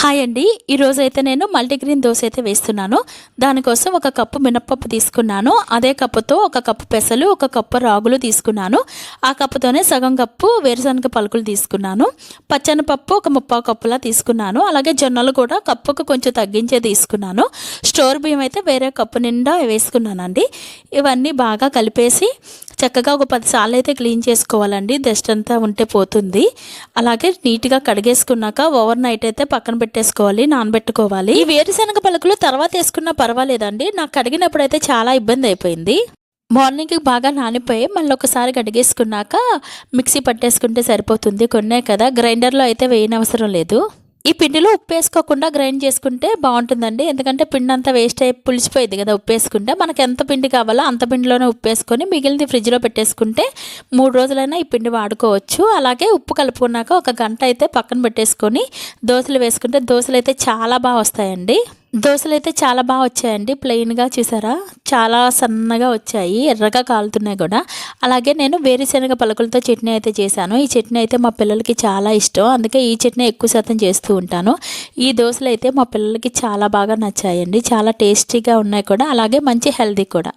Hi అండి. ఈరోజైతే నేను మల్టీగ్రెయిన్ దోశ అయితే వేస్తున్నాను. దానికోసం ఒక కప్పు మినపప్పు తీసుకున్నాను. అదే కప్పుతో ఒక కప్పు పెసలు, ఒక కప్పు రాగులు తీసుకున్నాను. ఆ కప్పుతోనే సగం కప్పు వేరుశనగ పలుకులు తీసుకున్నాను. పచ్చనిపప్పు ఒక ముప్పావు కప్పులా తీసుకున్నాను. అలాగే జొన్నలు కూడా కప్పుకు కొంచెం తగ్గించే తీసుకున్నాను. స్టోర్ బియ్యం అయితే వేరే కప్పు నిండా వేసుకున్నానండి. ఇవన్నీ బాగా కలిపేసి చక్కగా ఒక 10 సార్లు అయితే క్లీన్ చేసుకోవాలండి. డస్ట్ అంతా ఉంటే పోతుంది. అలాగే నీట్గా కడిగేసుకున్నాక ఓవర్ నైట్ అయితే పక్కన పెట్టేసుకోవాలి, నానబెట్టుకోవాలి. ఈ వేరుశనగ పలుకులు తర్వాత వేసుకున్నా పర్వాలేదండి. నాకు కడిగినప్పుడు అయితే చాలా ఇబ్బంది అయిపోయింది. మార్నింగ్కి బాగా నానిపోయి మళ్ళీ ఒకసారి కడిగేసుకున్నాక మిక్సీ పట్టేసుకుంటే సరిపోతుంది. కొన్నే కదా, గ్రైండర్లో అయితే వేయనవసరం లేదు. ఈ పిండిలో ఉప్పు వేసుకోకుండా గ్రైండ్ చేసుకుంటే బాగుంటుందండి. ఎందుకంటే పిండి అంతా వేస్ట్ అయ్యి పులిసిపోయింది కదా ఉప్పు వేసుకుంటే. మనకు ఎంత పిండి కావాలో అంత పిండిలోనే ఉప్పు వేసుకొని మిగిలింది ఫ్రిడ్జ్లో పెట్టేసుకుంటే 3 రోజులైనా ఈ పిండి వాడుకోవచ్చు. అలాగే ఉప్పు కలుపుకున్నాక ఒక గంట అయితే పక్కన పెట్టేసుకొని దోశలు వేసుకుంటే దోశలు అయితే చాలా బాగా వస్తాయండి. దోశలు అయితే చాలా బాగా వచ్చాయండి. ప్లెయిన్గా చూసారా, చాలా సన్నగా వచ్చాయి, ఎర్రగా కాలుతున్నాయి కూడా. అలాగే నేను వేరుశనగ పలుకులతో చట్నీ అయితే చేశాను. ఈ చట్నీ అయితే మా పిల్లలకి చాలా ఇష్టం. అందుకే ఈ చట్నీ ఎక్కువ శాతం చేస్తూ ఉంటాను. ఈ దోశలు అయితే మా పిల్లలకి చాలా బాగా నచ్చాయండి. చాలా టేస్టీగా ఉన్నాయి కూడా, అలాగే మంచి హెల్తీ కూడా.